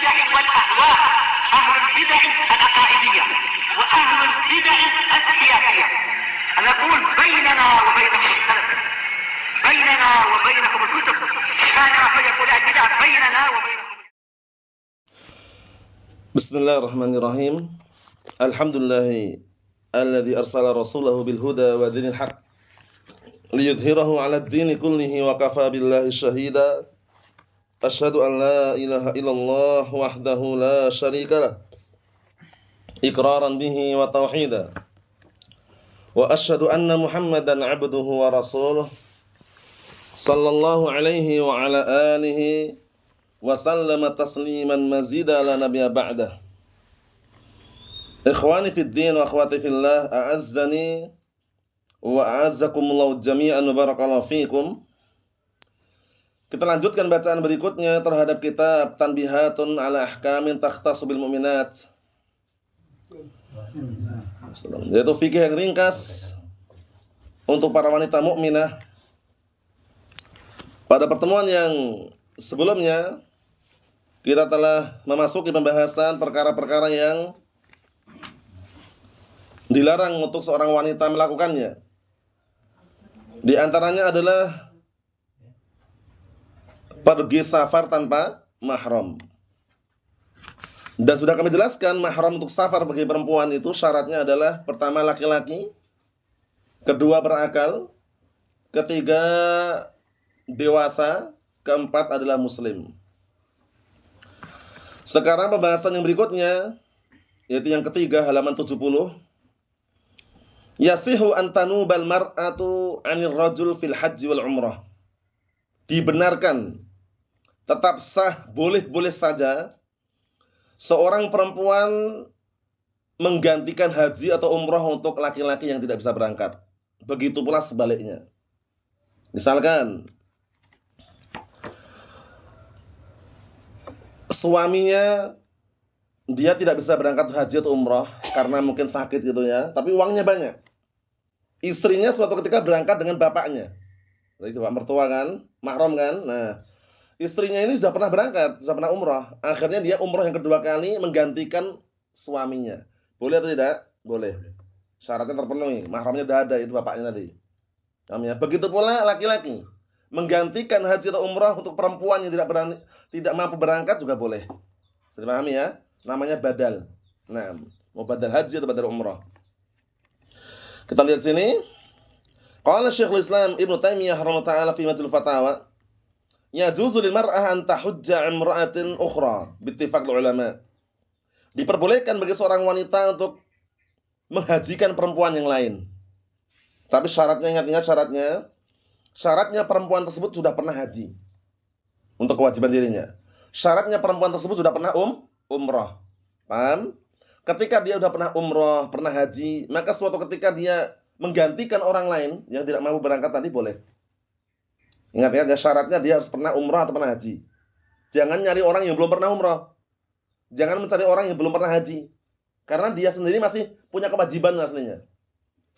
البدع والأهواء، أهل البدع العقائدية وأهل البدع السياسية. نقول بيننا وبينكم السلف، بيننا وبينكم الكتب، كان فيقول البدع بيننا وبينكم. بسم الله الرحمن الرحيم. الحمد لله الذي أرسل رسوله بالهدى ودين الحق ليظهره على الدين كله وكفى بالله شهيدا. أشهد أن لا إله إلا الله وحده لا شريك له إقرارا به وتوحيدا، وأشهد أن محمدا عبده ورسوله صلى الله عليه وعلى آله وسلم تسليما مزيدا لا نبي بعده. Ikhwani fid din wa akhwati fillah, a'azzani wa a'azzakumullahu jami'an wa barakallahu fikum. Kita lanjutkan bacaan berikutnya terhadap kitab Tanbihatun ala Ahkamin Takhtassu bil Mu'minat, yaitu fikih yang ringkas untuk para wanita mukminah. Pada pertemuan yang sebelumnya kita telah memasuki pembahasan perkara-perkara yang dilarang untuk seorang wanita melakukannya. Di antaranya adalah pergi safar tanpa mahram. Dan sudah kami jelaskan, mahram untuk safar bagi perempuan itu syaratnya adalah pertama laki-laki, kedua berakal, ketiga dewasa, keempat adalah muslim. Sekarang pembahasan yang berikutnya, yaitu yang ketiga, halaman 70. Yasihu an tanubal mar'atu 'anil rajul fil haji wal umrah. Dibenarkan, tetap sah, boleh-boleh saja seorang perempuan menggantikan haji atau umrah untuk laki-laki yang tidak bisa berangkat. Begitu pula sebaliknya. Misalkan suaminya dia tidak bisa berangkat haji atau umrah karena mungkin sakit gitu ya, tapi uangnya banyak. Istrinya suatu ketika berangkat dengan bapaknya. Jadi bapak mertua kan, mahram kan. Nah, istrinya ini sudah pernah berangkat, sudah pernah umrah. Akhirnya dia umrah yang kedua kali menggantikan suaminya. Boleh atau tidak? Boleh. Syaratnya terpenuhi, mahramnya sudah ada, itu bapaknya tadi. Paham ya? Begitu pula laki-laki menggantikan haji atau umrah untuk perempuan yang tidak mampu berangkat juga boleh. Sudah paham ya? Namanya badal. Nah, mau badal haji atau badal umrah. Kita lihat sini. Qala Syekhul Islam Ibnu Taimiyah rahimahullah ta'ala fi Majmu'ul Fatawa, yajuzu lil mar'ah an tahujja imra'atin ukhra bittifaq ulama. Diperbolehkan bagi seorang wanita untuk menghajikan perempuan yang lain. Tapi syaratnya, ingat-ingat syaratnya. Syaratnya perempuan tersebut sudah pernah haji untuk kewajiban dirinya. Syaratnya perempuan tersebut sudah pernah umrah. Paham? Ketika dia sudah pernah umrah, pernah haji, maka suatu ketika dia menggantikan orang lain yang tidak mampu berangkat tadi boleh. Ingat ya, syaratnya dia harus pernah umrah atau pernah haji. Jangan nyari orang yang belum pernah umrah. Jangan mencari orang yang belum pernah haji. Karena dia sendiri masih punya kewajiban aslinya.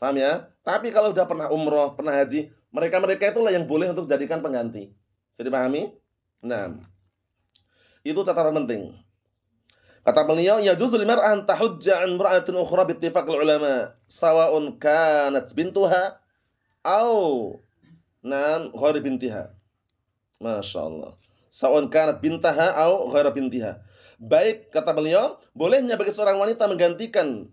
Paham ya? Tapi kalau sudah pernah umrah, pernah haji, mereka-mereka itulah yang boleh untuk jadikan pengganti. Jadi pahami? Nah, itu catatan penting. Kata beliau, yajuzu lil mar'ah an tahujja an imra'atin ukhra bi ittifaqil ulama, sawa'un kanat bintuha aw ghairi bintiha. Masyaallah. Sawa'un kanat bintaha aw ghairi bintiha. Baik, kata beliau, bolehnya bagi seorang wanita menggantikan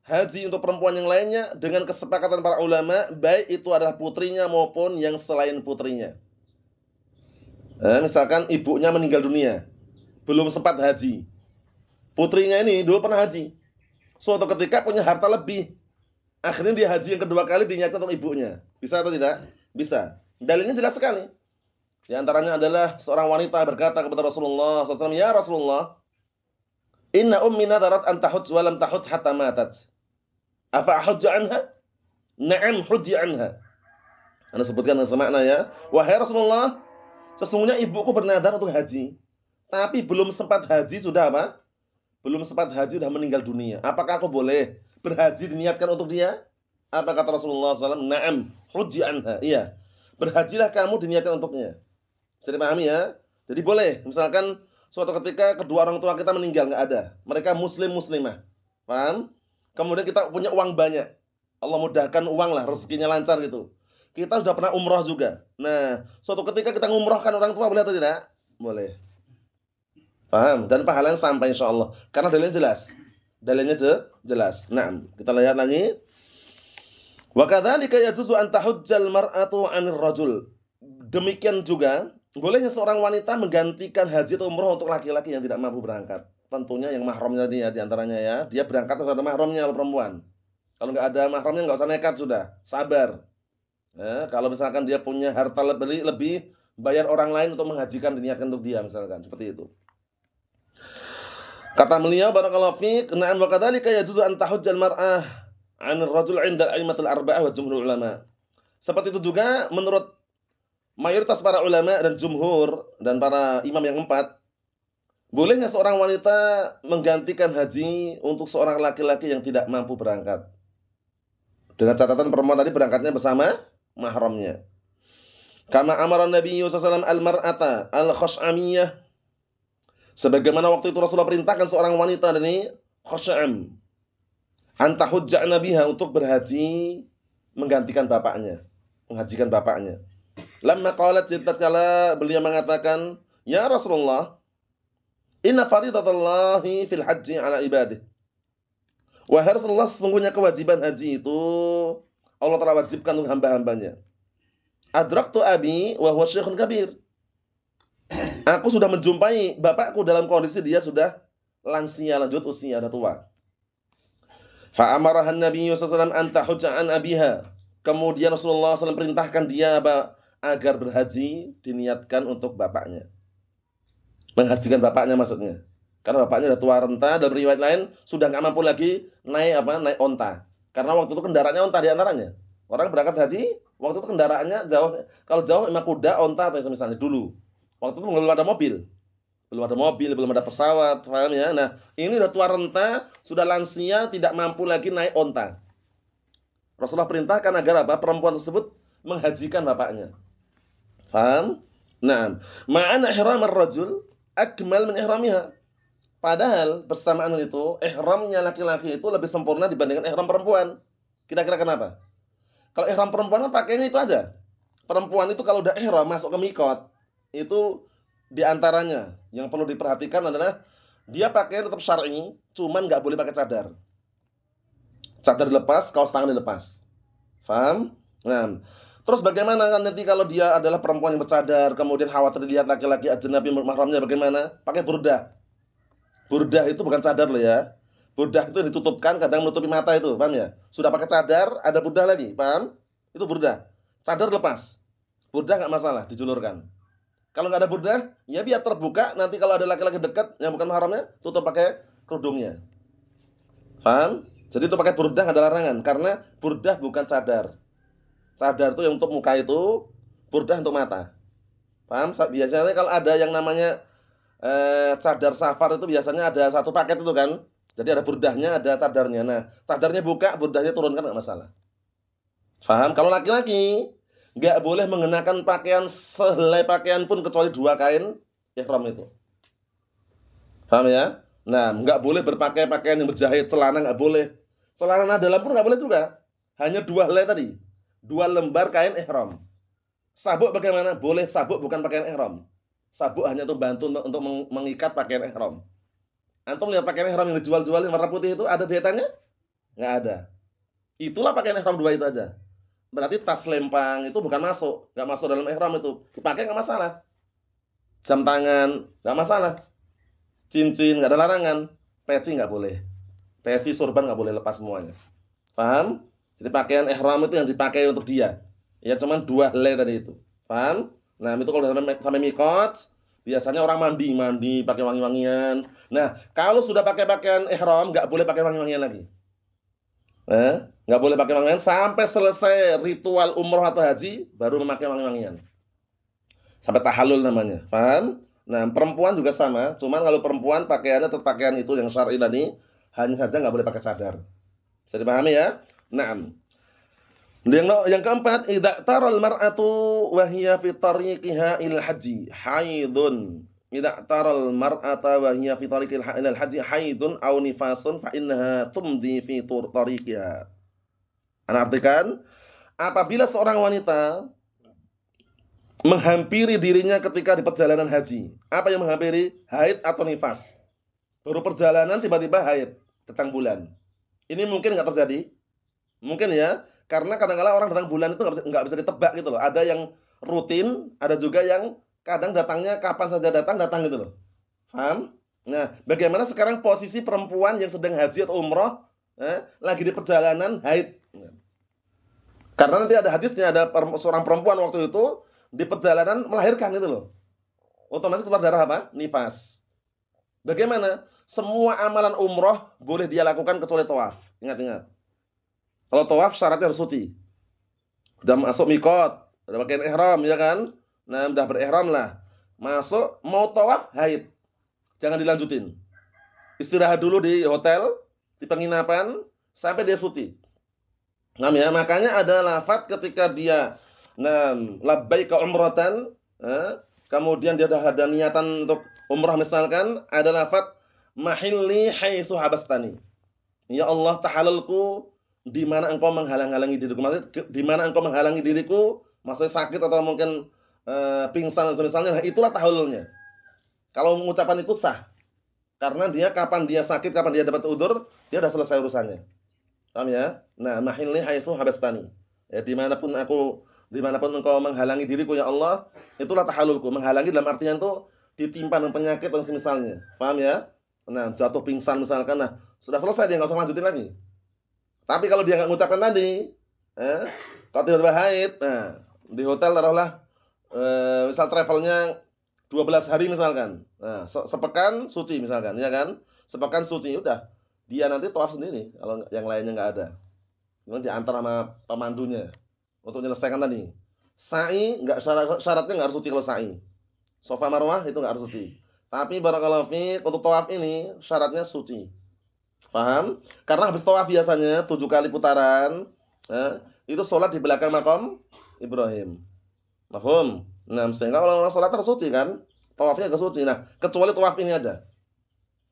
haji untuk perempuan yang lainnya dengan kesepakatan para ulama, baik itu adalah putrinya maupun yang selain putrinya. Misalkan ibunya meninggal dunia, belum sempat haji. Putrinya ini dulu pernah haji. Suatu ketika punya harta lebih. Akhirnya dia haji yang kedua kali diniatkan untuk ibunya. Bisa atau tidak? Bisa. Dalilnya jelas sekali. Di antaranya adalah seorang wanita berkata kepada Rasulullah SAW, "Ya Rasulullah, inna ummi nadarat an tahujj wa lam tahujj hatta matat. Afa ahujju anha?" Na'am, hujji anha. Anda sebutkan dengan semakna ya. Wahai Rasulullah, sesungguhnya ibuku bernadar untuk haji, tapi belum sempat haji sudah apa? Belum sempat haji sudah meninggal dunia. Apakah aku boleh berhaji diniatkan untuk dia? Apa kata Rasulullah SAW? Na'am, hujji anha. Iya, berhajilah kamu diniatkan untuknya. Bisa dipahami ya? Jadi boleh. Misalkan suatu ketika kedua orang tua kita meninggal, nggak ada. Mereka muslim muslimah. Paham? Kemudian kita punya uang banyak. Allah mudahkan uang lah, rezekinya lancar gitu. Kita sudah pernah umroh juga. Nah, suatu ketika kita ngumrohkan orang tua, boleh atau tidak? Boleh. Paham? Dan pahalanya sampai insyaallah. Karena dalilnya jelas. Dalilnya jelas. Nah, kita lihat lagi. Wa kadzalika yajuzu an tahujjal mar'atu 'anil rajul. Demikian juga bolehnya seorang wanita menggantikan haji atau umroh untuk laki-laki yang tidak mampu berangkat. Tentunya yang mahramnya dia di antaranya ya. Dia berangkat harus ada mahramnya kalau perempuan. Kalau nggak ada mahramnya nggak usah nekat sudah. Sabar. Ya, kalau misalkan dia punya harta lebih bayar orang lain untuk menghajikan, diniatkan untuk dia misalkan seperti itu. Kata beliau barakallahu fiik, na'am wa kadzalika yajuzu an tahujjal mar'ah 'anil rajul 'inda a'immatil arba'ah wa jumhur ulama. Seperti itu juga menurut mayoritas para ulama dan jumhur dan para imam yang empat, bolehnya seorang wanita menggantikan haji untuk seorang laki-laki yang tidak mampu berangkat. Dengan catatan perempuan tadi berangkatnya bersama mahramnya. Kama amara Nabi sallallahu alaihi wasallam al-mar'ata al-khash'amiyah. Sebagaimana waktu itu Rasulullah perintahkan seorang wanita ini khash'am anta hujja'na biha untuk berhaji menggantikan bapaknya, menghajikan bapaknya. Lamma qalat tatkala beliau mengatakan, "Ya Rasulullah, inna faridatallahi fil haji ala ibadih." Wahai Rasulullah, sesungguhnya kewajiban haji itu Allah telah wajibkan untuk hamba-hambanya. Adraktu abi wa huwa syekhun kabir. Aku sudah menjumpai bapakku dalam kondisi dia sudah lansia, lanjut usia, sudah tua. Fa amarahan Nabi sallallahu alaihi wasallam an tahujja an abiha. Kemudian Rasulullah SAW perintahkan dia agar berhaji diniatkan untuk bapaknya. Menghajikan bapaknya maksudnya. Karena bapaknya sudah tua renta, dalam riwayat lain sudah nggak mampu lagi naik onta. Karena waktu itu kendaraannya onta di antaranya. Orang berangkat haji, waktu itu kendaraannya jauh. Kalau jauh memang kuda, onta atau misalnya dulu. Waktu itu belum ada mobil. Belum ada pesawat, paham ya? Nah, ini sudah tua renta, sudah lansia, tidak mampu lagi naik onta. Rasulullah perintahkan agar apa? Perempuan tersebut menghajikan bapaknya. Paham? Nah, ma'ana ihram ar-rajul akmal min ihramiha. Padahal bersamaan itu, ihramnya laki-laki itu lebih sempurna dibandingkan ihram perempuan. Kira-kira kenapa? Kalau ihram perempuan kan pakainya itu aja. Perempuan itu kalau udah ihram masuk ke mikot, itu diantaranya yang perlu diperhatikan adalah dia pakai tetap syar'i, cuman nggak boleh pakai cadar. Cadar dilepas, kaos tangan dilepas. Paham? Nah, terus bagaimana kan nanti kalau dia adalah perempuan yang bercadar, kemudian khawatir dilihat laki-laki ajnabi mahramnya bagaimana? Pakai burdah. Burdah itu bukan cadar loh ya. Burdah itu ditutupkan, kadang menutupi mata itu, paham ya? Sudah pakai cadar, ada burdah lagi, paham? Itu burdah. Cadar lepas. Burdah nggak masalah, dijulurkan. Kalau nggak ada burdah, ya biar terbuka. Nanti kalau ada laki-laki dekat yang bukan mahramnya, tutup pakai kerudungnya. Paham? Jadi itu pakai burdah nggak ada larangan, karena burdah bukan cadar. Cadar itu yang untuk muka itu, burdah untuk mata. Paham? Biasanya kalau ada yang namanya cadar safar itu biasanya ada satu paket itu kan. Jadi ada burdahnya, ada cadarnya. Nah, cadarnya buka, burdahnya turunkan nggak masalah. Paham? Kalau laki-laki nggak boleh mengenakan pakaian sehelai pakaian pun kecuali 2 kain ihram itu. Paham ya? Nah, nggak boleh berpakai pakaian yang berjahit, celana nggak boleh. Celana dalam pun nggak boleh juga. Hanya 2 helai tadi. 2 lembar kain ihram. Sabuk bagaimana? Boleh sabuk bukan pakaian ihram. Sabuk hanya untuk bantu untuk mengikat pakaian ihram. Antum lihat pakaian ihram yang dijual-jual yang warna putih itu ada jahitannya? Nggak ada. Itulah pakaian ihram 2 itu aja. Berarti tas lempang itu bukan masuk, nggak masuk dalam ihram itu. Dipakai nggak masalah. Jam tangan nggak masalah. Cincin nggak ada larangan. Peci nggak boleh. Peci sorban nggak boleh lepas semuanya. Paham? Jadi pakaian ihram itu yang dipakai untuk dia. Ya cuman 2 helai tadi itu. Paham? Nah, itu kalau sampai mikot, biasanya orang mandi pakai wangi-wangian. Nah, kalau sudah pakai pakaian ihram, nggak boleh pakai wangi-wangian lagi. Nggak boleh pakai wangi-wangian sampai selesai ritual umroh atau haji, baru memakai wangi-wangian. Sampai tahallul namanya. Paham? Nah, perempuan juga sama. Cuman kalau perempuan pakaiannya tetap pakaian itu yang syar'i tadi, hanya saja nggak boleh pakai cadar. Bisa dipahami ya? Naam. Yang keempat, idza taral mar'atu wa hiya fi tariqiha il haji haidun idza taral mar'ata wa hiya fi tariqil ilal haji haidun aw nifasun fa innaha tumdi fi tariqiha. Ana artikan, apabila seorang wanita menghampiri dirinya ketika di perjalanan haji. Apa yang menghampiri? Haid atau nifas. Baru perjalanan tiba-tiba haid, datang bulan. Ini mungkin nggak terjadi? Mungkin ya, karena kadang-kadang orang datang bulan itu nggak bisa ditebak gitu loh. Ada yang rutin, ada juga yang kadang datangnya kapan saja datang gitu loh. Paham? Nah, bagaimana sekarang posisi perempuan yang sedang haji atau umroh, lagi di perjalanan haid? Karena nanti ada hadisnya, ada seorang perempuan waktu itu di perjalanan melahirkan itu loh. Otomatis keluar darah apa? Nifas. Bagaimana? Semua amalan umroh boleh dia lakukan kecuali tawaf. Ingat-ingat. Kalau tawaf syaratnya harus suci. Sudah masuk mikot, sudah pakai ihram ya kan? Nah, sudah berihram lah. Masuk mau tawaf haid. Jangan dilanjutin. Istirahat dulu di hotel, di penginapan sampai dia suci. Nah, ya, makanya ada lafaz ketika dia labbaika umratan, kemudian dia sudah ada niatan untuk umrah misalkan, ada lafaz mahilli haitsu habastani. Ya Allah, tahalalku di mana engkau menghalang-halangi diriku. Maksudnya di mana engkau menghalangi diriku, maksudnya sakit atau mungkin pingsan dan semisalnya, nah itulah tahalulnya. Kalau mengucapkan itu sah. Karena dia kapan dia sakit, kapan dia dapat udzur, dia sudah selesai urusannya. Paham ya? Nah, mahilli haitsu habastani. Ya, dimanapun engkau menghalangi diriku ya Allah, itulah tahalulku. Menghalangi dalam artian itu ditimpa dengan penyakit dan semisalnya. Paham ya? Nah, jatuh pingsan misalkan, nah sudah selesai, dia nggak usah lanjutin lagi. Tapi kalau dia nggak mengucapkan tadi, kalau tiba-tiba haid, nah di hotel taruhlah misal travelnya 12 hari misalkan, nah sepekan suci misalkan, ya kan? Sepekan suci, udah dia nanti tawaf sendiri kalau yang lainnya nggak ada. Nanti diantar sama pemandunya untuk menyelesaikan tadi. Sa'i nggak syaratnya nggak harus suci kalau sa'i. Safa Marwah itu nggak harus suci. Tapi barakallahu fiik untuk tawaf ini syaratnya suci. Paham? Karena habis tawaf biasanya 7 kali putaran, itu sholat di belakang makam Ibrahim. Paham? Nah, sehingga kalau orang sholat harus suci kan? Tawafnya harus suci. Nah, kecuali tawaf ini aja.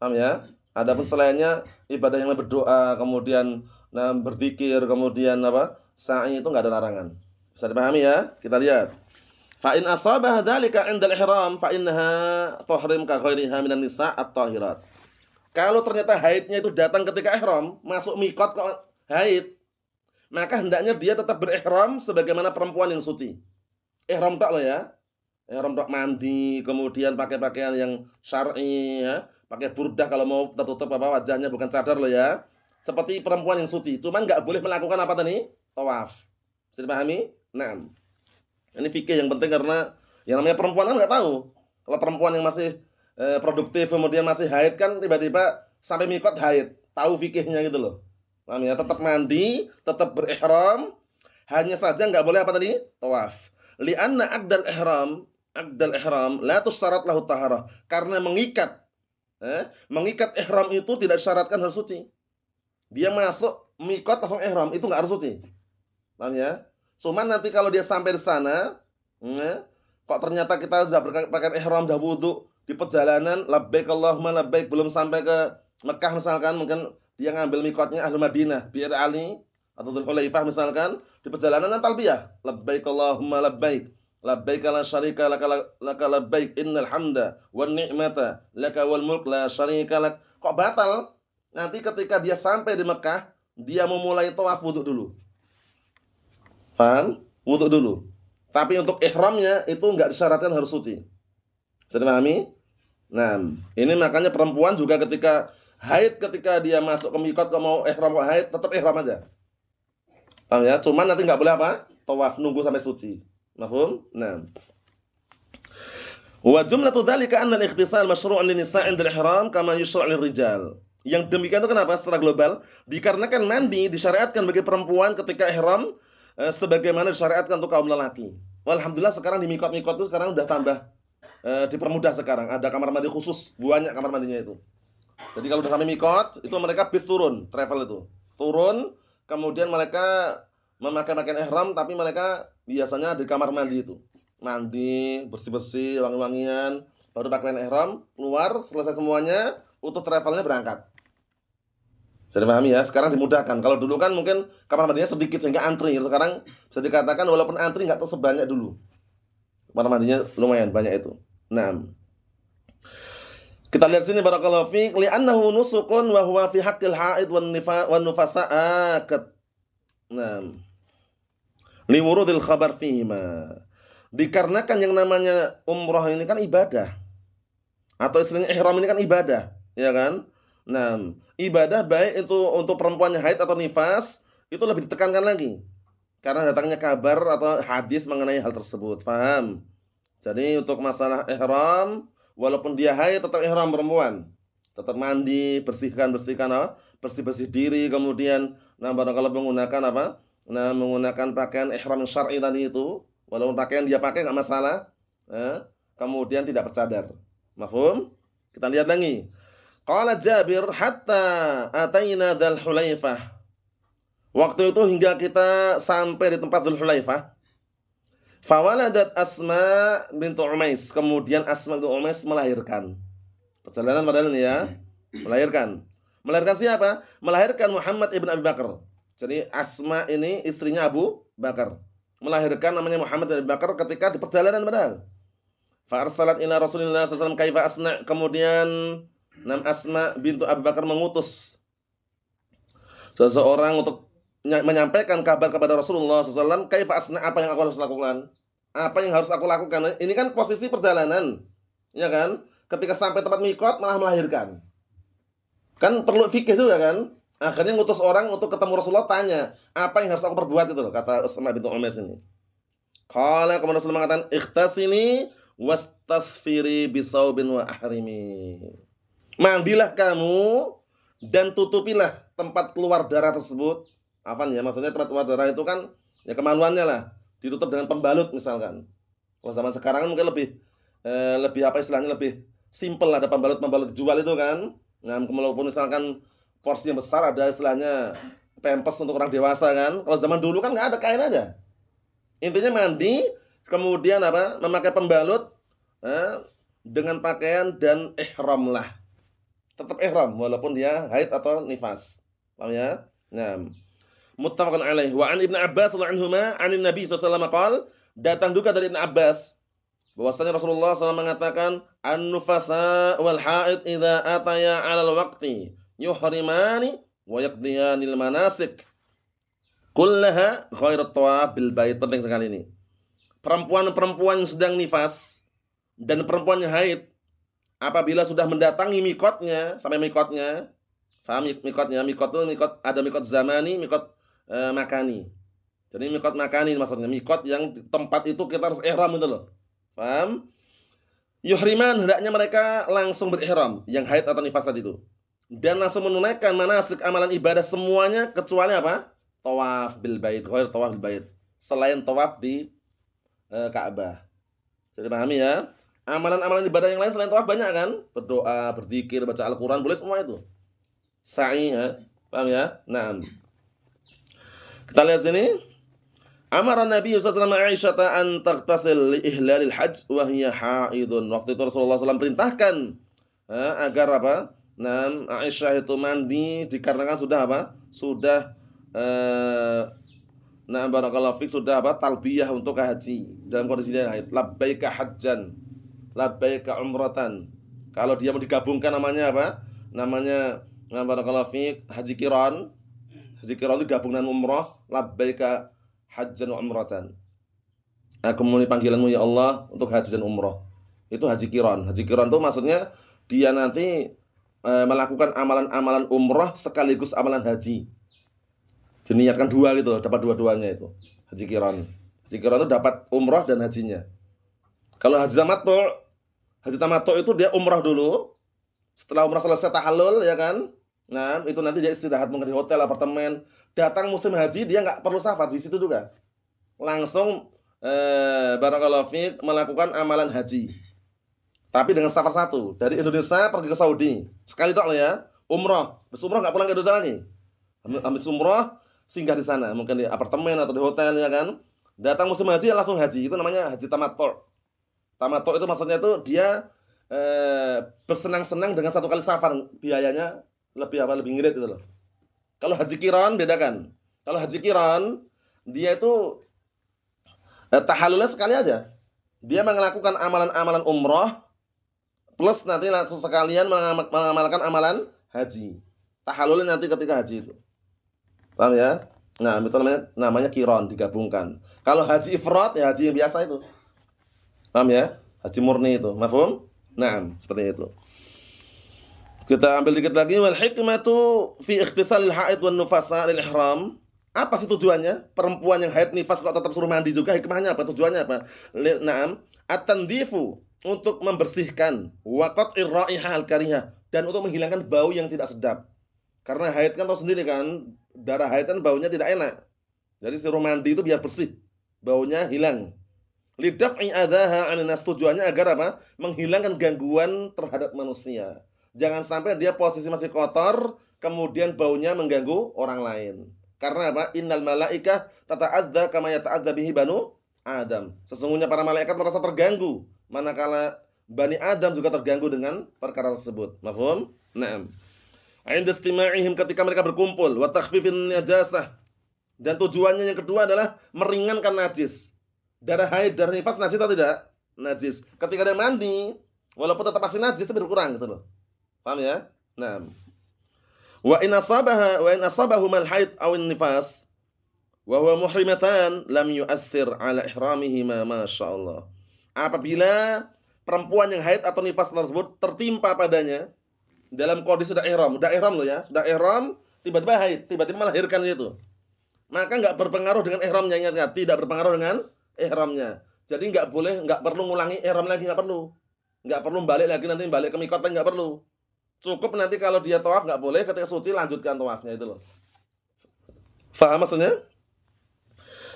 Paham ya? Adapun selainnya ibadah yang berdoa, kemudian berzikir, kemudian sa'i itu enggak ada larangan. Bisa dipahami ya? Kita lihat. Fa in asabah dzalika 'inda al-ihram fa innaha tuhrim ka ghairiha minan nisa' at-tahirat. Kalau ternyata haidnya itu datang ketika ihram, masuk mikot kok haid, maka hendaknya dia tetap berihram sebagaimana perempuan yang suci. Ihram tok loh ya. Ihram tok mandi, kemudian pakai pakaian yang syar'i ya. Pakai burdah kalau mau tertutup wajahnya, bukan cadar loh ya. Seperti perempuan yang suci. Cuman nggak boleh melakukan apa tadi? Tawaf. Bisa dipahami? Nah, ini fikih yang penting karena yang namanya perempuan kan nggak tahu. Kalau perempuan yang masih produktif kemudian masih haid kan tiba-tiba sampai mikot haid. Tahu fikihnya gitu loh. Paham ya? Tetap mandi, tetap berihram. Hanya saja nggak boleh apa tadi? Tawaf. Li'anna aqdal ihram la tusyarat lahu taharah. Karena mengikat ihram itu tidak disyaratkan harus suci. Dia masuk mikot langsung ihram, itu enggak harus suci. Paham ya? Cuman nanti kalau dia sampai di sana, kok ternyata kita sudah berpakaian ihram, sudah wudu di perjalanan, labbaik Allahumma labbaik, belum sampai ke Mekah misalkan, mungkin dia ngambil mikotnya Ahlul Madinah, Bir Ali atau Dzul Hulaifah misalkan, di perjalanan talbiyah, labbaik Allahumma labbaik. Labbaik la syarika laka labbaik innal hamda wan ni'mata laka wal mulk la syarika lak. Kok batal? Nanti ketika dia sampai di Mekah, dia memulai tawaf wudu dulu. Paham? Wudu dulu. Tapi untuk ihramnya itu enggak disyaratkan harus suci. Bisa dipahami? Nah, ini makanya perempuan juga ketika haid, ketika dia masuk ke mikot kalau mau ihram haid, tetap ihram aja. Paham ya? Cuman nanti enggak boleh apa? Tawaf, nunggu sampai suci. Mafhum? Nah. Wa jumlatu dzalika anna al-ikhtisal masyru'un lin-nisa' 'inda al-ihram kama yusyra' lir-rijal. Yang demikian itu kenapa secara global? Dikarenakan mandi disyariatkan bagi perempuan ketika ihram sebagaimana disyariatkan untuk kaum lelaki. Alhamdulillah sekarang di mikot-mikot itu sekarang udah tambah dipermudah sekarang. Ada kamar mandi khusus, banyak kamar mandinya itu. Jadi kalau udah sampai mikot, itu mereka bis turun, travel itu. Turun, kemudian mereka memakai pakaian ihram tapi mereka biasanya di kamar mandi itu. Mandi, bersih-bersih, wangi-wangian, baru pakaian ihram, keluar, selesai semuanya, untuk travelnya berangkat. Jadi pahami ya, sekarang dimudahkan. Kalau dulu kan mungkin kamar mandinya sedikit sehingga antri. Sekarang bisa dikatakan walaupun antri nggak sebanyak dulu. Kamar mandinya lumayan banyak itu. Nah, kita lihat sini barakallahu fiik, li'annahu nusukun wa huwa fi haqqil haid wan nufasaa kat. Nah, liwurudil khabar fihima. Dikarenakan yang namanya umrah ini kan ibadah. Atau istilahnya ihram ini kan ibadah, ya kan? Nah, ibadah baik itu untuk perempuan yang haid atau nifas, itu lebih ditekankan lagi. Karena datangnya kabar atau hadis mengenai hal tersebut. Faham? Jadi untuk masalah ihram, walaupun dia haid tetap ihram perempuan. Tetap mandi, bersihkan apa? Bersih-bersih diri, kemudian barangkali menggunakan apa? Menggunakan pakaian ihram syar'i tadi itu, walaupun pakaian dia pakai enggak masalah. Kemudian tidak bercadar. Mafhum? Kita lihat lagi. Qala Jabir hatta ataina Dzul Hulaifah. Waktu itu hingga kita sampai di tempat Dzul Hulaifah. Fawaladat Asma bintu Umais. Kemudian Asma bintu Umais melahirkan. Perjalanan padahal ini ya. Melahirkan. Melahirkan siapa? Melahirkan Muhammad ibn Abi Bakar. Jadi Asma ini istrinya Abu Bakar. Melahirkan namanya Muhammad ibn Abi Bakar ketika di perjalanan padahal. Fa arsalat ila Rasulillah sallallahu alaihi wasallam kaifa asna. Kemudian Asma bintu Abu Bakar mengutus seseorang untuk menyampaikan kabar kepada Rasulullah SAW, kaifa asna, apa yang aku harus lakukan? Apa yang harus aku lakukan? Ini kan posisi perjalanan, ya kan? Ketika sampai tempat mikot malah melahirkan. Kan perlu fikih juga kan? Akhirnya ngutus orang untuk ketemu Rasulullah, tanya, apa yang harus aku perbuat itu loh, kata Asma bintu Umais ini. Qala, kemudian Rasulullah mengatakan, ikhtasini wastasfiri bisaubin wa ahrimi. Mandilah kamu dan tutupilah tempat keluar darah tersebut. Apa ya? Maksudnya tempat keluar darah itu kan ya kemaluannya lah, ditutup dengan pembalut misalkan. Kalau zaman sekarang mungkin lebih apa istilahnya, lebih simpel, ada pembalut jual itu kan. Nah, walaupun misalkan porsi yang besar ada istilahnya pampers untuk orang dewasa kan. Kalau zaman dulu kan nggak ada, kain aja. Intinya mandi, kemudian apa? Memakai pembalut dengan pakaian dan ihram lah. Tetap ihram walaupun dia haid atau nifas. Paham ya? Nah, muttafaqun alaih. Wa an Ibnu Abbas radhiyallahu anhuma 'anil Nabi sallallahu alaihi wasallam datang juga dari Ibnu Abbas bahwasanya Rasulullah SAW mengatakan an-nufasa wal haid idza ataya 'alal waqti yuhrimani wa yaqdiyanil manasik kullaha ghairat tawaf bil bait. Penting sekali ini. Perempuan-perempuan yang sedang nifas dan perempuan yang haid apabila sudah mendatangi mikotnya, sampai mikotnya, paham mikotnya? Mikot itu ada mikot zamani, mikot makani. Jadi mikot makani maksudnya mikot yang tempat itu kita harus ihram itu loh. Paham? Yuhriman, hendaknya mereka langsung berihram, yang haid atau nifas tadi itu. Dan langsung menunaikan manasik amalan ibadah semuanya kecuali apa? Tawaf bil bait, ghair tawaf bil bait. Selain tawaf di Ka'bah. Jadi pahami ya? Amalan-amalan ibadah yang lain selain tawaf banyak kan? Berdoa, berzikir, baca Al-Qur'an, boleh semua itu. Sa'i ya. Paham ya? Naam. Kita lihat sini. Amara Nabi sallallahu alaihi wasallam an taghtasil li ihlalil hajj wa hiya haidun. Waktu itu Rasulullah SAW perintahkan agar apa? Naam, Aisyah itu mandi dikarenakan sudah apa? Sudah barakallahu fik, sudah apa? Talbiyah untuk haji dalam kondisi dia haid. Labbaika hajjan. Labbaika umratan. Kalau dia mau digabungkan namanya apa? Namanya barakallahu fiik haji qiran. Haji qiran itu gabungan umrah, labbaika hajjan wa umratan. Aku memenuhi panggilanmu ya Allah untuk haji dan umrah. Itu haji qiran. Haji qiran itu maksudnya dia nanti melakukan amalan-amalan umrah sekaligus amalan haji. Diniatkan dua gitu loh, dapat dua-duanya itu. Haji qiran. Haji qiran itu dapat umrah dan hajinya. Kalau haji tamattu itu dia umrah dulu. Setelah umrah selesai tahallul ya kan? Nah, itu nanti dia istirahat mungkin di hotel, apartemen. Datang musim haji dia enggak perlu safar di situ juga. Langsung barakallahu fiik melakukan amalan haji. Tapi dengan safar satu, dari Indonesia pergi ke Saudi. Sekali tok ya, umrah. Habis umrah enggak pulang ke Indonesia lagi. Habis umrah singgah di sana, mungkin di apartemen atau di hotel ya kan. Datang musim haji langsung haji. Itu namanya haji tamattu. Tamattu itu maksudnya itu dia bersenang-senang dengan satu kali safar, biayanya lebih apa? Lebih ngirit gitu loh. Kalau haji qiran bedakan. Kalau haji qiran dia itu tahallulnya sekali aja. Dia melakukan amalan-amalan umroh plus nanti langsung sekalian mengamalkan amalan haji. Tahallulnya nanti ketika haji itu. Paham ya? Nah, itu namanya qiran, digabungkan. Kalau haji ifrad ya haji yang biasa itu. Paham ya? Haji murni itu. Mafhum? Nah, seperti itu. Kita ambil dikit lagi, wal hikmatu fi ikhtisalil haid wan nufasa lil ihram. Apa sih tujuannya? Perempuan yang haid nifas kok tetap suruh mandi juga, hikmahnya apa? Tujuannya apa? Naam, at-tandifu, untuk membersihkan, wa qat'ir raihah al-karihah, dan untuk menghilangkan bau yang tidak sedap. Karena haid kan tahu sendiri kan, darah haid kan baunya tidak enak. Jadi suruh mandi itu biar bersih, baunya hilang. Lidaf'i adzaha 'anil nas, tujuannya agar apa? Menghilangkan gangguan terhadap manusia. Jangan sampai dia posisi masih kotor, kemudian baunya mengganggu orang lain. Karena apa? Innal malaikah tata'adza kama yata'adza bihi banu Adam. Sesungguhnya para malaikat merasa terganggu manakala Bani Adam juga terganggu dengan perkara tersebut. Mafhum? Naam. 'Inda istima'ihim, ketika mereka berkumpul, wa takhfifin najasah. Dan tujuannya yang kedua adalah meringankan najis. Darah haid, darah nifas najis atau tidak? Najis. Ketika dia mandi, walaupun tetap masih najis tapi berkurang gitu loh. Paham ya? Nah, wa in asabahu mal haid aw nifas wa huwa muhrimatan lam yu'athir ala ihramihi ma masyaallah. Apabila perempuan yang haid atau nifas tersebut tertimpa padanya dalam kondisi sudah ihram loh ya, sudah ihram tiba-tiba haid, tiba-tiba melahirkan itu. Maka enggak berpengaruh dengan ihramnya, ingat, tidak berpengaruh dengan ihramnya. Jadi enggak perlu ngulangi ihram lagi, enggak perlu. Enggak perlu balik lagi nanti balik ke miqat, enggak perlu. Cukup nanti kalau dia tawaf enggak boleh, ketika suci lanjutkan tawafnya itu loh. Faham maksudnya?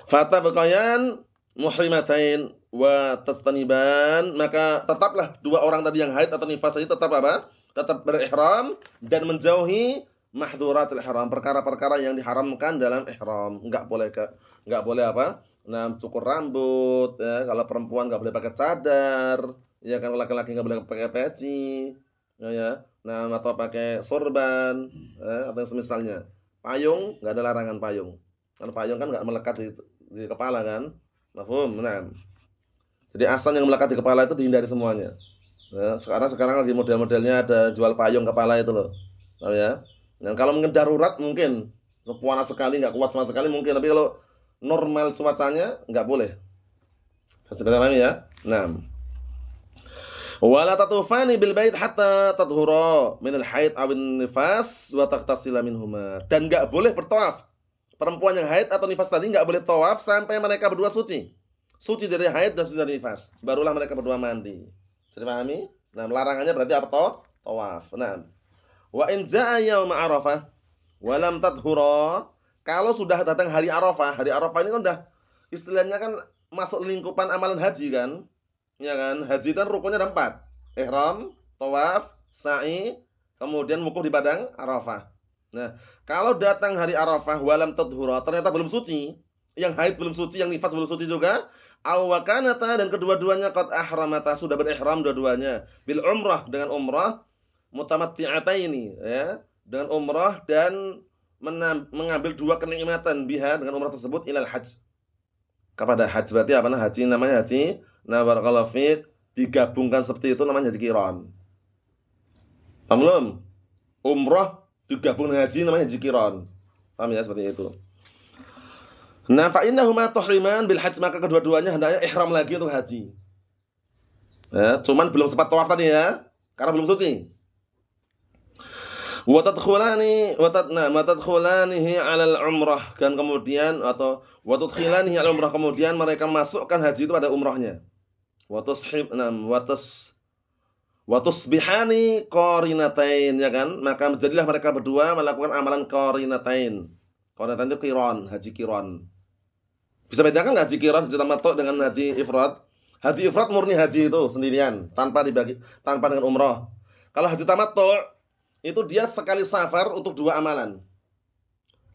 Fata baqayan muhrimatain wa tastaniban, maka tetaplah dua orang tadi yang haid atau nifas tadi tetap apa? Tetap berihram dan menjauhi mahdhuratul ihram, perkara-perkara yang diharamkan dalam ihram. Enggak boleh apa? Nah, cukur rambut ya, kalau perempuan enggak boleh pakai cadar, ya kan, laki-laki enggak boleh pakai peci. Ya. Nah, atau pakai sorban, atau yang semisalnya. Payung enggak ada larangan payung. Karena payung kan enggak melekat di kepala kan. Mafhum? Nah. Jadi asal yang melekat di kepala itu dihindari semuanya. Ya, sekarang lagi model-modelnya ada jual payung kepala itu loh. Tahu ya? Dan kalau mungkin darurat mungkin panas sekali enggak kuat sama sekali mungkin, tapi kalau normal cuacanya enggak boleh. Sudah paham ya? Nah. Wala tatufani bil bait hatta tadhura min al haid aw nifas wa taghtasila minhuma. Dan enggak boleh bertawaf. Perempuan yang haid atau nifas tadi enggak boleh tawaf sampai mereka berdua suci. Suci dari haid dan suci dari nifas. Barulah mereka berdua mandi. Sudah pahami? Nah, larangannya berarti apa toh? Tawaf. Nah. Wa in jaa yaum Arafah wa lam tadhura, kalau sudah datang hari Arafah ini kan udah istilahnya kan masuk lingkupan amalan haji kan? Ya kan? Haji kan rukunnya ada 4. Ihram, tawaf, sa'i, kemudian wukuf di padang Arafah. Nah, kalau datang hari Arafah wa lam tadhura, ternyata belum suci, yang haid belum suci, yang nifas belum suci juga, aw wakanata, dan kedua-duanya qad ahramata, sudah berihram dua-duanya bil umrah, dengan umrah, mutamatti'ataini, ya, dengan umrah dan mengambil dua kenikmatan biha, dengan umrah tersebut, ilal hajj, kepada haji. Berarti apa namanya haji? Namanya haji. Nah, barakallahu fiik, digabungkan seperti itu namanya haji qiran. Paham belum? Umrah digabung dengan haji namanya haji qiran. Paham ya, seperti itu. Nah, fa innahuma tuhriman bil hajj, maka kedua-duanya hendaknya ihram lagi untuk haji. Ya, cuman belum sempat tawaf tadi ya, karena belum suci. Wa tadkhulanihi 'alal umrah, dan kemudian atau wa tudkhilanihi 'alal umrah, kemudian mereka masukkan haji itu pada umrahnya. Wa tusbihani qarinatain, ya kan? Maka jadilah mereka berdua melakukan amalan qarinatain. Qarinatain itu qiran, haji qiran. Bisa bedakan enggak haji qiran, haji tamattu dengan haji ifrad? Haji ifrad murni haji itu sendirian, tanpa dengan umrah. Kalau haji tamattu itu dia sekali safar untuk dua amalan.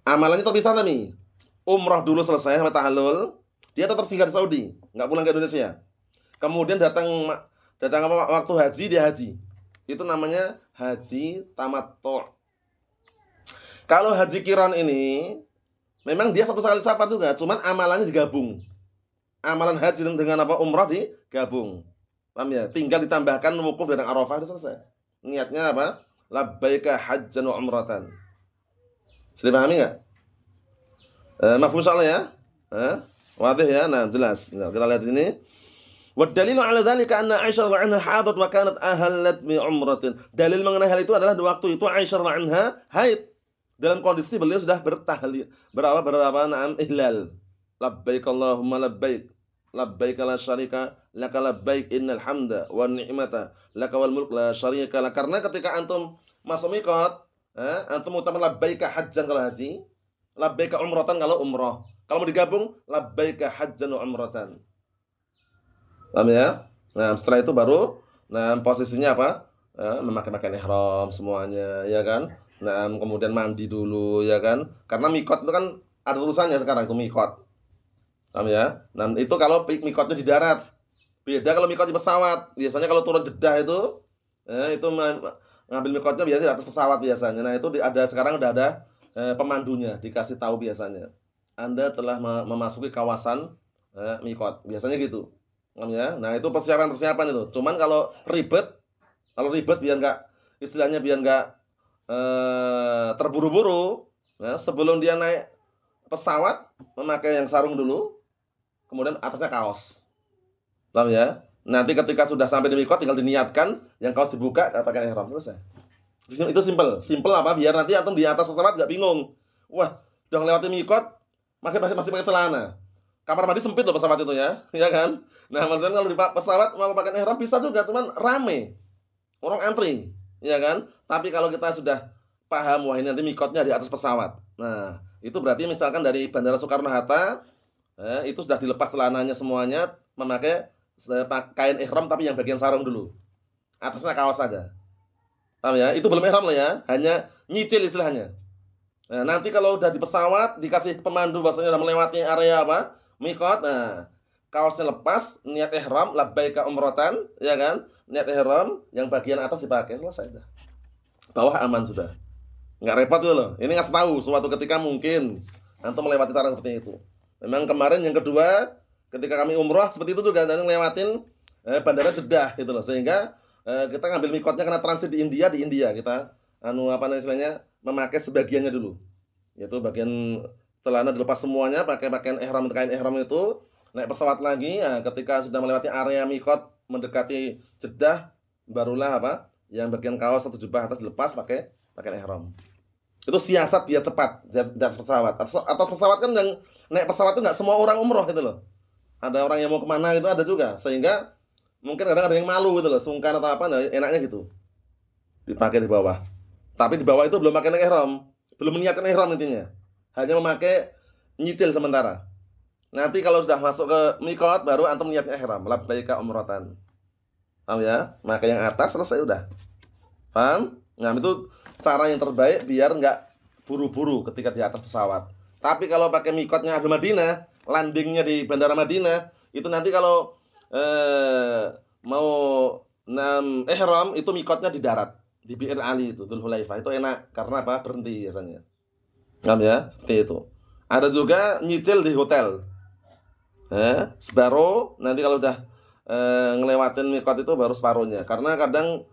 Amalannya terpisah nih. Umrah dulu selesai sama tahallul, dia tetap singgah di Saudi, enggak pulang ke Indonesia. Kemudian datang Datang waktu haji dia haji. Itu namanya haji tamattu'. Kalau haji qiran ini memang dia satu kali safar juga, cuman amalannya digabung. Amalan haji dengan apa umrah digabung. Paham ya? Tinggal ditambahkan wukuf dan Arafah itu selesai. Niatnya apa? Labbaika hajjan wa umratan. Sudah pahami enggak? Mafhum soalnya ya? Wadih ya? Nah, jelas. Nah, kita lihat di sini. Wa dalilu 'ala dzalika anna Aisyah radhiyallahu anha hadat wa kanat ahallat bi umratin. Dalil mengenai hal itu adalah di waktu itu Aisyah radhiyallahu anha haid dalam kondisi beliau sudah bertahlil. Berapa? Na'am ihlal. Labbaik Allahumma labbaik. Labbaik la syarika laka labbaik innal hamda wan ni'mata laka wal mulk la syarika lak. Karena ketika antum masuk miqat, antum utamanya labbaika hajjan kalau haji, labbaika umratan kalau umrah. Kalau mau digabung labbaika hajjan wa umratan. Paham ya? Nah, setelah itu baru posisinya apa? Memakai pakaian ihram semuanya, ya kan? Nah, kemudian mandi dulu, ya kan? Karena miqat itu kan ada tulisannya sekarang itu miqat. Paham ya? Nah, itu kalau miqatnya di darat. Beda kalau miqat di pesawat. Biasanya kalau turun Jeddah itu ngambil miqatnya biasanya di atas pesawat biasanya. Nah, itu ada sekarang udah ada pemandunya, dikasih tahu biasanya. Anda telah memasuki kawasan miqat. Biasanya gitu. Paham ya? Nah, itu persiapan itu. Cuman kalau ribet biar enggak istilahnya biar enggak terburu-buru, ya, sebelum dia naik pesawat memakai yang sarung dulu, kemudian atasnya kaos. Paham ya? Nanti ketika sudah sampai di miqat tinggal diniatkan, yang kaos dibuka pakai ihram selesai. Itu simple apa? Biar nanti antum di atas pesawat enggak bingung. Wah, udah melewati miqat, masih pakai celana. Kamar mandi sempit loh pesawat itu ya, ya kan? Nah, maksudnya kalau di pesawat mau pakai ihram bisa juga, cuman rame. Orang antri, ya kan? Tapi kalau kita sudah paham wah ini nanti miqatnya di atas pesawat. Nah, itu berarti misalkan dari Bandara Soekarno-Hatta itu sudah dilepas celananya semuanya, memakai kain ihram tapi yang bagian sarung dulu. Atasnya kaos saja. Paham ya? Itu belum ihram loh ya, hanya nyicil istilahnya. Nah, nanti kalau udah di pesawat dikasih pemandu bahasanya udah melewati area apa? Miqat. Nah, kaosnya lepas, niat ihram labbaika umratan, ya kan? Niat ihram yang bagian atas dipakai, selesai dah. Bawah aman sudah. Enggak repot tuh loh. Ini ngasih tahu suatu ketika mungkin antum melewati cara seperti itu. Memang kemarin yang kedua ketika kami umrah seperti itu juga dan ngelewatin bandara Jeddah gitu loh. Sehingga kita ngambil miqatnya karena transit di India kita istilahnya memakai sebagiannya dulu. Yaitu bagian celana dilepas semuanya, pakai pakaian ihram, kain ihram itu, naik pesawat lagi, ketika sudah melewati area miqat mendekati Jeddah, barulah apa? Yang bagian kaos atau jubah atas dilepas pakai pakaian ihram. Itu siasat biar cepat di atas pesawat. Atas pesawat kan yang naik pesawat itu nggak semua orang umroh gitu loh. Ada orang yang mau kemana itu ada juga, sehingga mungkin kadang ada yang malu gitu loh, sungkan atau apa, nah, enaknya gitu. Dipakai di bawah. Tapi di bawah itu belum pakai ihram, belum menyiapkan ihram intinya. Hanya memakai nyicil sementara. Nanti kalau sudah masuk ke miqat baru antum niatnya ihram, labbaika umratan. Paham ya? Maka yang atas selesai udah. Paham? Nah, itu cara yang terbaik biar enggak buru-buru ketika di atas pesawat. Tapi kalau pakai miqatnya di Madinah, landingnya di Bandara Madinah, itu nanti kalau mau ihram itu miqatnya di darat, di Bir Ali itu, Dzul Hulaifah. Itu enak karena apa? Berhenti biasanya. Paham ya? Seperti itu. Ada juga nyicil di hotel. Separuh, nanti kalau udah ngelewatin miqat itu baru separuhnya. Karena kadang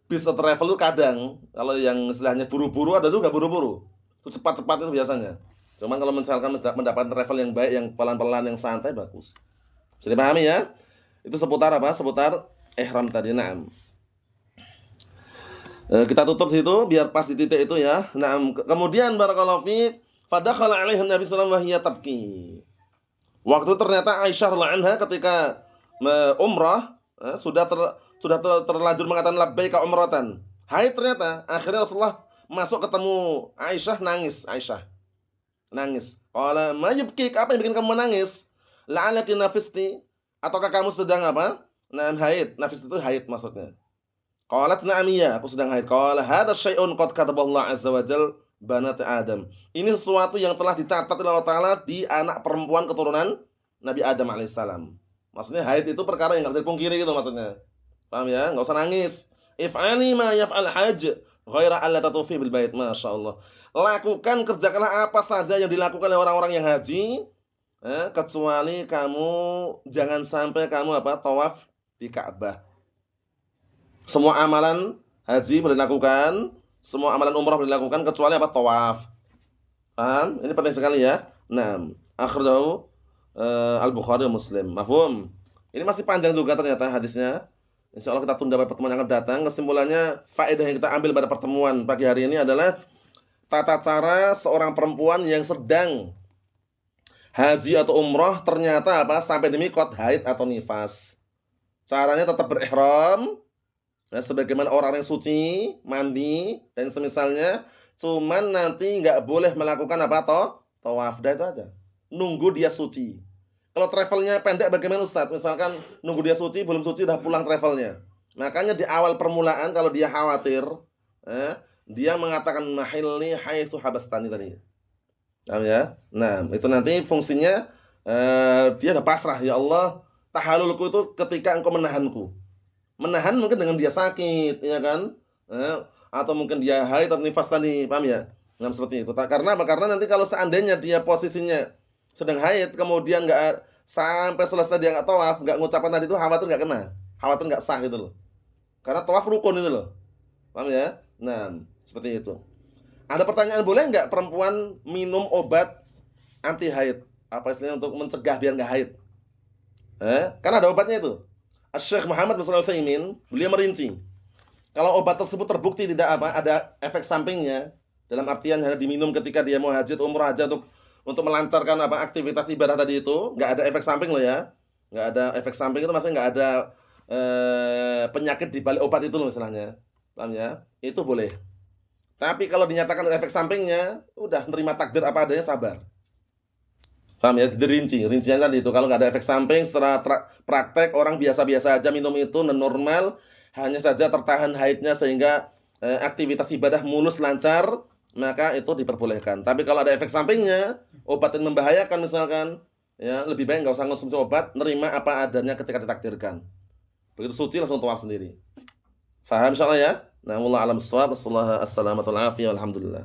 bis travel itu kadang kalau yang istilahnya buru-buru ada juga buru-buru. Itu cepat-cepat itu biasanya. Cuman kalau misalkan mendapatkan travel yang baik, yang pelan-pelan, yang santai bagus. Bisa dipahami ya? Itu seputar apa? Seputar ihram tadi. Naam. Kita tutup situ biar pas di titik itu ya. Naam. Kemudian barakallahu fiik, fadakhala 'alaihi Nabi sallallahu alaihi wasallam wa hiya tabki. Waktu ternyata Aisyah radhiyallahu anha ketika umrah sudah terlanjur mengatakan labbaika umratan. Hai ternyata akhirnya Rasulullah masuk ketemu Aisyah nangis. Nangis. Qala ma yubkik? Apa yang bikin kamu menangis? La'alaki nafisti? Ataukah kamu sedang apa? Haid. Nafis itu haid maksudnya. Qalat na'am iya, aku sedang haid. Qala hadza syai'un qad kataballahu azza wa jalla banat Adam. Ini sesuatu yang telah dicatat oleh Allah Ta'ala di anak perempuan keturunan Nabi Adam alaihissalam. Maksudnya haid itu perkara yang nggak bisa dipungkiri gitu maksudnya. Paham ya? Enggak usah nangis. If'ali ma yaf'al hajj ghaira alla tatufi bil bait. Masyaallah. Lakukan, kerjakanlah apa saja yang dilakukan oleh orang-orang yang haji, kecuali kamu jangan sampai kamu apa? Tawaf di Ka'bah. Semua amalan haji boleh dilakukan, semua amalan umrah boleh dilakukan kecuali apa? Tawaf. Paham? Ini penting sekali ya. Nah, akhrajahu Al-Bukhari dan Muslim. Mafhum? Ini masih panjang juga ternyata hadisnya. Insya Allah kita tunda pada pertemuan yang akan datang. Kesimpulannya, faedah yang kita ambil pada pertemuan pagi hari ini adalah tata cara seorang perempuan yang sedang haji atau umroh ternyata apa? Sampai di miqat haid atau nifas. Caranya tetap berihram, ya, sebagaimana orang yang suci, mandi dan semisalnya. Cuman nanti nggak boleh melakukan apa toh? Tawaf. Dah itu aja. Nunggu dia suci. Kalau travelnya pendek bagaimana Ustaz? Misalkan nunggu dia suci, belum suci udah pulang travelnya. Makanya di awal permulaan kalau dia khawatir, dia mengatakan mahilni haitsu habastani tadi. Paham ya? Nah, itu nanti fungsinya dia udah pasrah, ya Allah, tahallulku itu ketika Engkau menahanku. Menahan mungkin dengan dia sakit, ya kan? Atau mungkin dia haid atau nifas tadi, paham ya? Nah, seperti itu. Karena apa? Karena nanti kalau seandainya dia posisinya sedang haid, kemudian nggak sampai selesai dia nggak tawaf, nggak ngucapkan tadi itu, khawatir nggak kena, khawatir nggak sah gitu loh. Karena tawaf rukun itu loh, paham ya? Nah, seperti itu. Ada pertanyaan, boleh nggak perempuan minum obat anti haid? Apa istilahnya untuk mencegah biar nggak haid? Karena ada obatnya itu. Syekh Muhammad bin Shalih Al-Utsaimin, beliau merinci. Kalau obat tersebut terbukti tidak apa, ada efek sampingnya, dalam artian hanya diminum ketika dia mau haji atau umrah aja untuk melancarkan apa aktivitas ibadah tadi itu, nggak ada efek samping loh ya, nggak ada efek samping itu maksudnya nggak ada penyakit di balik obat itu loh misalnya, paham ya? Itu boleh. Tapi kalau dinyatakan ada efek sampingnya, udah nerima takdir apa adanya, sabar. Paham ya? Jadi rincian tadi itu kalau nggak ada efek samping setelah praktek orang biasa-biasa aja minum itu normal, hanya saja tertahan haidnya sehingga aktivitas ibadah mulus lancar, maka itu diperbolehkan. Tapi kalau ada efek sampingnya, obat yang membahayakan misalkan, ya lebih baik nggak usah konsumsi obat, nerima apa adanya ketika ditakdirkan. Begitu suci langsung tawaf sendiri. Faham insyaallah ya? Nah, wallahu a'lam bissawab. Wassallallahu alaihi wasallam. Alhamdulillah.